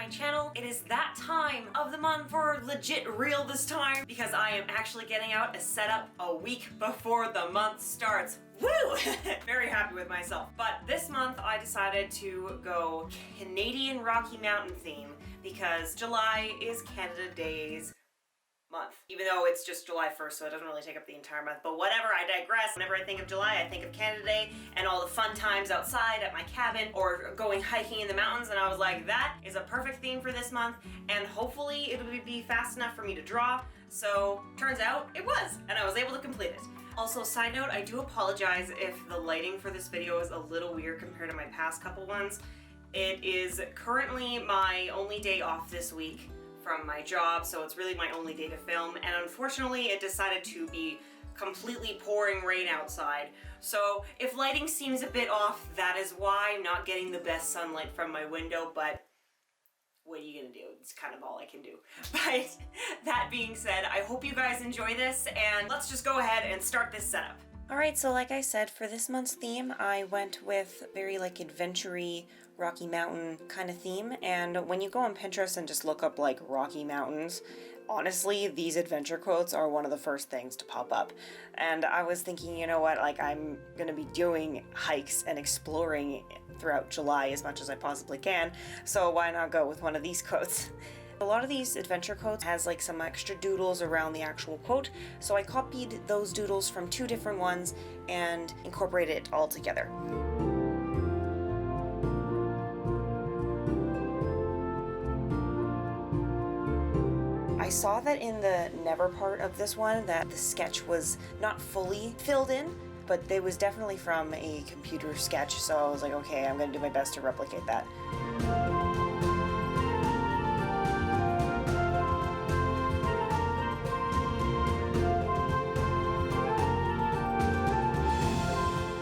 my channel. It is that time of the month for legit real this time because I am actually getting out a setup a week before the month starts. Woo! Very happy with myself. But this month I decided to go Canadian Rocky Mountain theme because July is Canada Day's month. Even though it's just July 1st, so it doesn't really take up the entire month. But whatever, I digress. Whenever I think of July, I think of Canada Day and all the fun times outside at my cabin or going hiking in the mountains. And I was like, that is a perfect theme for this month. And hopefully it would be fast enough for me to draw. So turns out it was, and I was able to complete it. Also, side note, I do apologize if the lighting for this video is a little weird compared to my past couple ones. It is currently my only day off this week from my job, so it's really my only day to film, and unfortunately it decided to be completely pouring rain outside. So if lighting seems a bit off, that is why I'm not getting the best sunlight from my window, but what are you gonna do? It's kind of all I can do. But that being said, I hope you guys enjoy this, and let's just go ahead and start this setup. Alright, so like I said, for this month's theme, I went with very like adventure-y, Rocky Mountain kind of theme, and when you go on Pinterest and just look up like Rocky Mountains, honestly, these adventure quotes are one of the first things to pop up. And I was thinking, you know what, like I'm gonna be doing hikes and exploring throughout July as much as I possibly can, so why not go with one of these quotes? A lot of these adventure quotes has like some extra doodles around the actual quote, so I copied those doodles from two different ones and incorporated it all together. I saw that in the never part of this one that the sketch was not fully filled in, but it was definitely from a computer sketch, so I was like, okay, I'm gonna do my best to replicate that.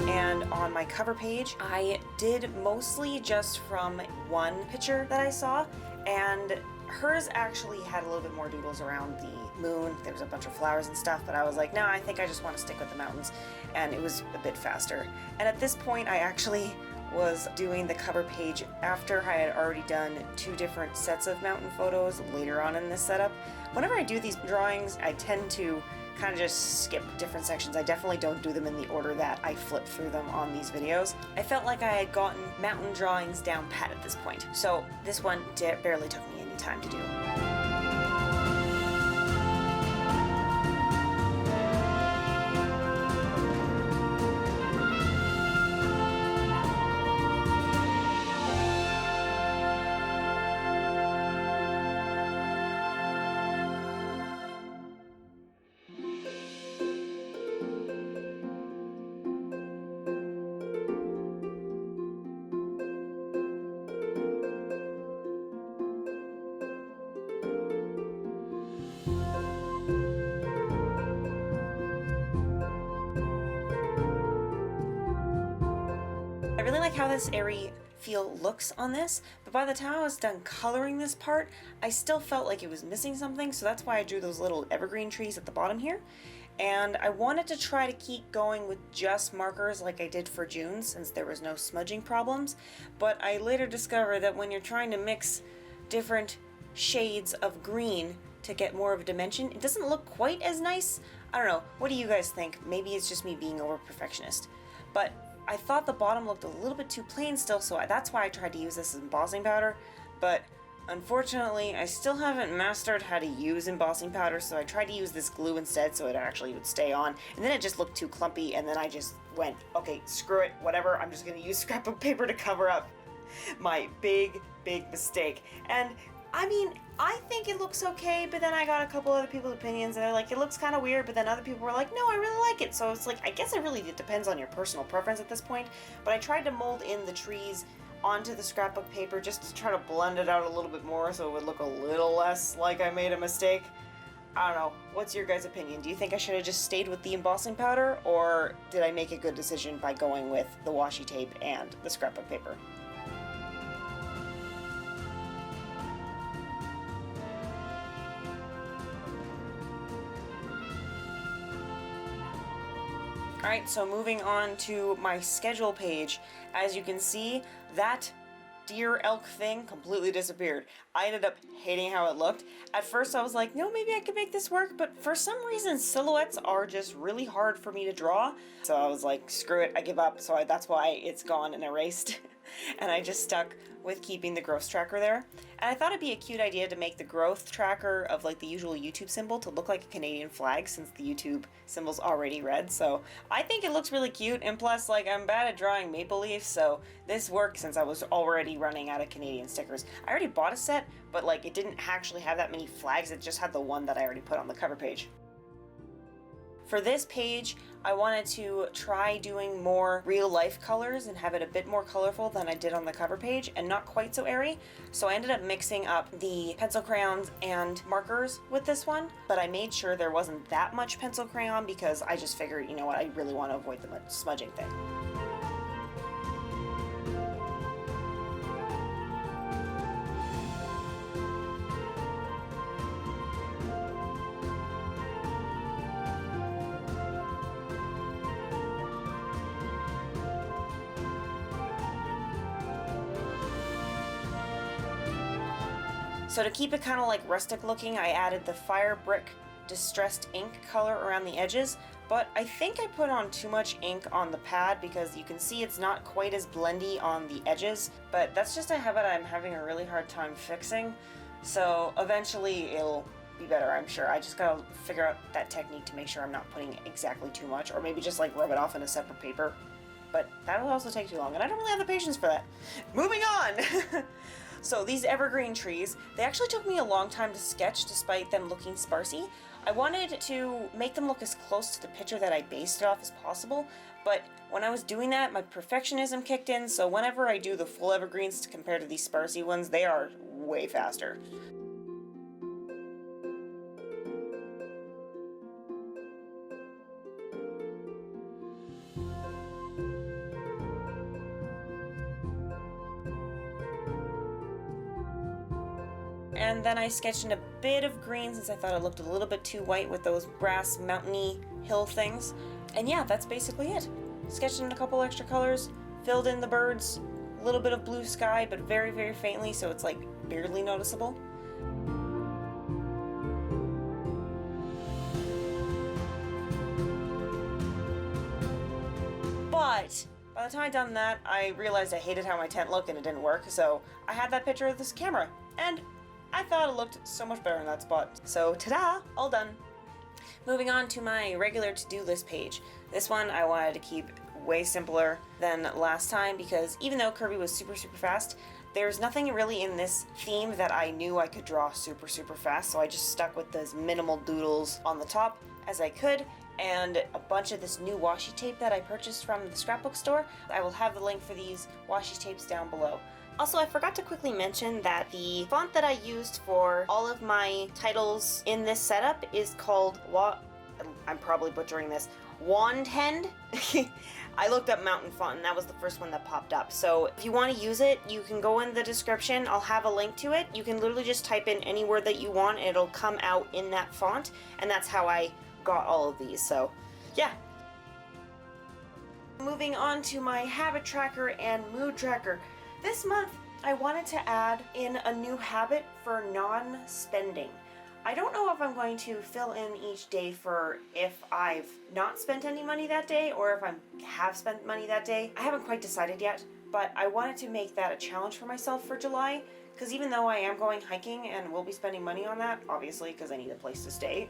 And on my cover page, I did mostly just from one picture that I saw, and hers actually had a little bit more doodles around the moon. There was a bunch of flowers and stuff, but I was like, no, I think I just want to stick with the mountains, and it was a bit faster. And at this point, I actually was doing the cover page after I had already done two different sets of mountain photos later on in this setup. Whenever I do these drawings, I tend to kind of just skip different sections. I definitely don't do them in the order that I flip through them on these videos. I felt like I had gotten mountain drawings down pat at this point, so this one barely took me any time to do. I really like how this airy feel looks on this, but by the time I was done coloring this part, I still felt like it was missing something, so that's why I drew those little evergreen trees at the bottom here. And I wanted to try to keep going with just markers like I did for June, since there was no smudging problems, but I later discovered that when you're trying to mix different shades of green to get more of a dimension, it doesn't look quite as nice. I don't know, what do you guys think? Maybe it's just me being over perfectionist. But I thought the bottom looked a little bit too plain still, so that's why I tried to use this as embossing powder, but unfortunately I still haven't mastered how to use embossing powder, so I tried to use this glue instead so it actually would stay on, and then it just looked too clumpy, and then I just went, okay, screw it, whatever, I'm just gonna use scrapbook paper to cover up my big mistake. And I mean, I think it looks okay, but then I got a couple other people's opinions and they're like, it looks kind of weird, but then other people were like, no, I really like it. So it's like, I guess it depends on your personal preference at this point, but I tried to mold in the trees onto the scrapbook paper just to try to blend it out a little bit more so it would look a little less like I made a mistake. I don't know, what's your guys' opinion? Do you think I should have just stayed with the embossing powder, or did I make a good decision by going with the washi tape and the scrapbook paper? Alright, so moving on to my schedule page. As you can see, that deer elk thing completely disappeared. I ended up hating how it looked. At first I was like, no, maybe I could make this work, but for some reason silhouettes are just really hard for me to draw. So I was like, screw it, I give up. So that's why it's gone and erased. And I just stuck with keeping the growth tracker there. And I thought it'd be a cute idea to make the growth tracker of like the usual YouTube symbol to look like a Canadian flag, since the YouTube symbol's already red. So I think it looks really cute, and plus like I'm bad at drawing maple leaves, so this worked since I was already running out of Canadian stickers. I already bought a set, but like it didn't actually have that many flags, it just had the one that I already put on the cover page. For this page, I wanted to try doing more real life colors and have it a bit more colorful than I did on the cover page and not quite so airy. So I ended up mixing up the pencil crayons and markers with this one, but I made sure there wasn't that much pencil crayon because I just figured, you know what, I really want to avoid the smudging thing. So to keep it kind of like rustic looking, I added the fire brick distressed ink color around the edges, but I think I put on too much ink on the pad because you can see it's not quite as blendy on the edges, but that's just a habit I'm having a really hard time fixing. So eventually it'll be better, I'm sure. I just gotta figure out that technique to make sure I'm not putting exactly too much, or maybe just like rub it off in a separate paper. But that'll also take too long, and I don't really have the patience for that. Moving on! So these evergreen trees, they actually took me a long time to sketch despite them looking sparsy. I wanted to make them look as close to the picture that I based it off as possible, but when I was doing that, my perfectionism kicked in, so whenever I do the full evergreens compared to these sparsy ones, they are way faster. And then I sketched in a bit of green since I thought it looked a little bit too white with those brass mountainy hill things. And yeah, that's basically it. Sketched in a couple extra colors, filled in the birds, a little bit of blue sky, but very, very faintly, so it's like barely noticeable. But by the time I'd done that, I realized I hated how my tent looked and it didn't work, so I had that picture of this camera, and I thought it looked so much better in that spot. So ta-da, all done. Moving on to my regular to-do list page. This one I wanted to keep way simpler than last time because even though Kirby was super, super fast, there's nothing really in this theme that I knew I could draw super, super fast, so I just stuck with those minimal doodles on the top as I could, and a bunch of this new washi tape that I purchased from the scrapbook store. I will have the link for these washi tapes down below. Also, I forgot to quickly mention that the font that I used for all of my titles in this setup is called I'm probably butchering this, Wandhend. I looked up mountain font and that was the first one that popped up. So if you want to use it, you can go in the description. I'll have a link to it. You can literally just type in any word that you want and it'll come out in that font. And that's how I got all of these. So yeah. Moving on to my habit tracker and mood tracker. This month, I wanted to add in a new habit for non-spending. I don't know if I'm going to fill in each day for if I've not spent any money that day or if I have spent money that day. I haven't quite decided yet, but I wanted to make that a challenge for myself for July, because even though I am going hiking and will be spending money on that, obviously because I need a place to stay,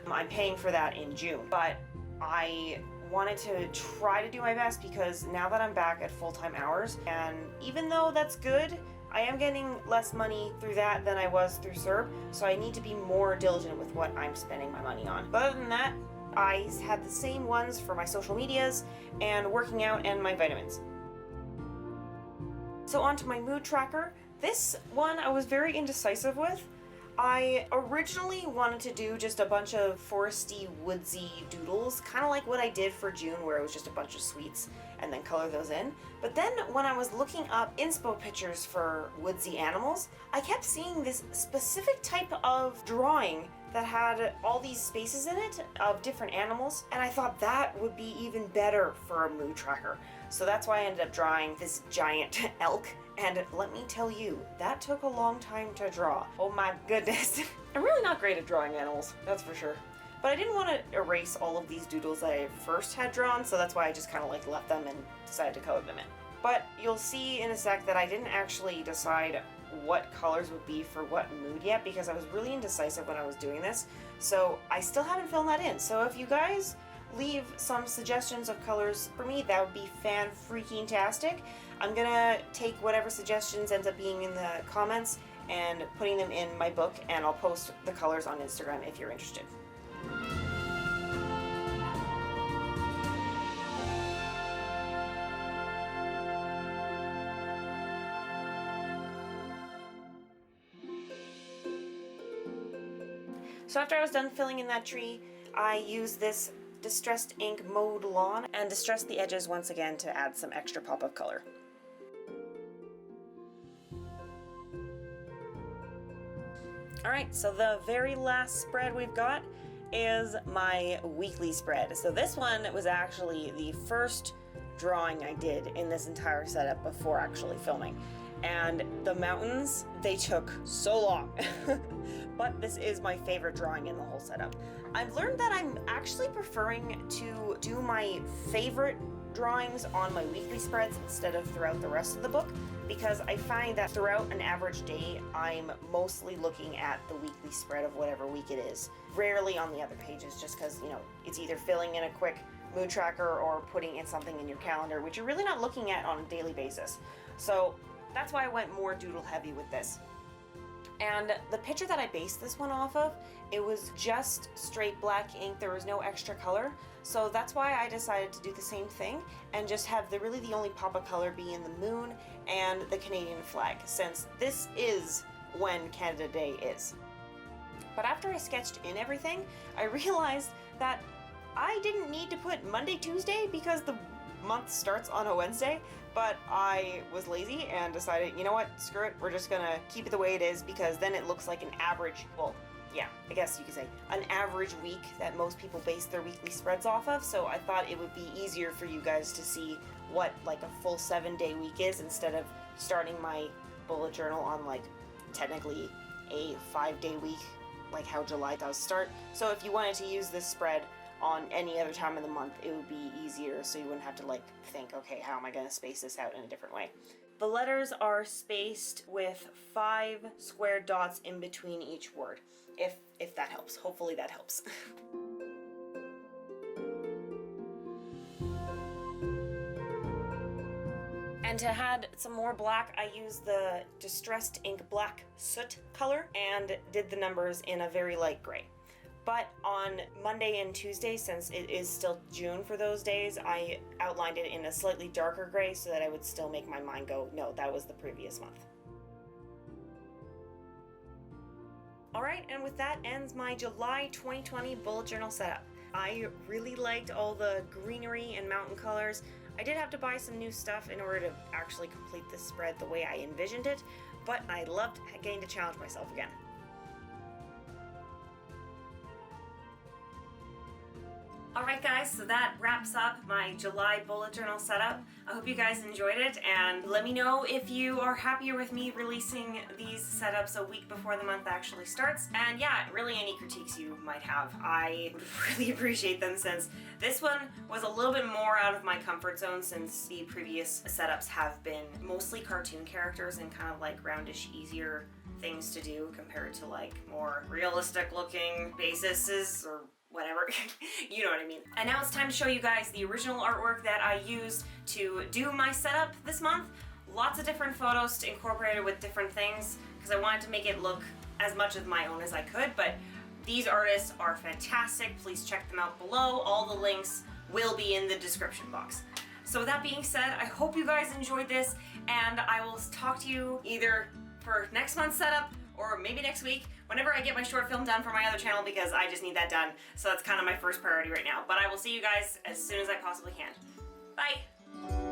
I'm paying for that in June. But I wanted to try to do my best because now that I'm back at full-time hours, and even though that's good, I am getting less money through that than I was through CERB, so I need to be more diligent with what I'm spending my money on. But other than that, I had the same ones for my social medias and working out and my vitamins. So on to my mood tracker. This one I was very indecisive with. I originally wanted to do just a bunch of foresty, woodsy doodles, kind of like what I did for June where it was just a bunch of sweets and then color those in. But then when I was looking up inspo pictures for woodsy animals, I kept seeing this specific type of drawing that had all these spaces in it of different animals, and I thought that would be even better for a mood tracker. So that's why I ended up drawing this giant elk And let me tell you, that took a long time to draw. Oh my goodness. I'm really not great at drawing animals, that's for sure. But I didn't want to erase all of these doodles that I first had drawn, so that's why I just kind of like left them and decided to color them in. But you'll see in a sec that I didn't actually decide what colors would be for what mood yet, because I was really indecisive when I was doing this. So I still haven't filled that in. So if you guys leave some suggestions of colors for me, that would be fan-freaking-tastic. I'm gonna take whatever suggestions ends up being in the comments and putting them in my book, and I'll post the colors on Instagram if you're interested. So after I was done filling in that tree, I used this Distressed Ink Mowed Lawn and distressed the edges once again to add some extra pop of color. Alright, so the very last spread we've got is my weekly spread. So this one was actually the first drawing I did in this entire setup before actually filming. And the mountains, they took so long. But this is my favorite drawing in the whole setup. I've learned that I'm actually preferring to do my favorite drawings on my weekly spreads instead of throughout the rest of the book, because I find that throughout an average day, I'm mostly looking at the weekly spread of whatever week it is. Rarely on the other pages, just because, you know, it's either filling in a quick mood tracker or putting in something in your calendar, which you're really not looking at on a daily basis. So that's why I went more doodle heavy with this. And the picture that I based this one off of, it was just straight black ink. There was no extra color. So that's why I decided to do the same thing and just have the only pop of color be in the moon and the Canadian flag, since this is when Canada Day is. But after I sketched in everything, I realized that I didn't need to put Monday, Tuesday, because the month starts on a Wednesday, but I was lazy and decided, you know what, screw it, we're just gonna keep it the way it is, because then it looks like an average, well, yeah, I guess you could say, an average week that most people base their weekly spreads off of. So I thought it would be easier for you guys to see what like a full 7-day week is, instead of starting my bullet journal on like technically a 5-day week, like how July does start. So if you wanted to use this spread on any other time of the month, it would be easier, so you wouldn't have to like think, okay, how am I going to space this out in a different way. The letters are spaced with 5 square dots in between each word, if that helps. Hopefully that helps. And to add some more black, I used the Distressed Ink Black Soot color and did the numbers in a very light gray. But on Monday and Tuesday, since it is still June for those days, I outlined it in a slightly darker gray so that I would still make my mind go, no, that was the previous month. Alright, and with that ends my July 2020 bullet journal setup. I really liked all the greenery and mountain colors. I did have to buy some new stuff in order to actually complete this spread the way I envisioned it, but I loved getting to challenge myself again. Alright guys, so that wraps up my July bullet journal setup. I hope you guys enjoyed it, and let me know if you are happier with me releasing these setups a week before the month actually starts. And yeah, really any critiques you might have, I would really appreciate them, since this one was a little bit more out of my comfort zone, since the previous setups have been mostly cartoon characters and kind of like roundish, easier things to do compared to like more realistic looking bases or whatever. You know what I mean. And now it's time to show you guys the original artwork that I used to do my setup this month. Lots of different photos to incorporate it with different things, because I wanted to make it look as much of my own as I could, but these artists are fantastic. Please check them out below. All the links will be in the description box. So with that being said, I hope you guys enjoyed this, and I will talk to you either for next month's setup or maybe next week, whenever I get my short film done for my other channel, because I just need that done. So that's kind of my first priority right now. But I will see you guys as soon as I possibly can. Bye!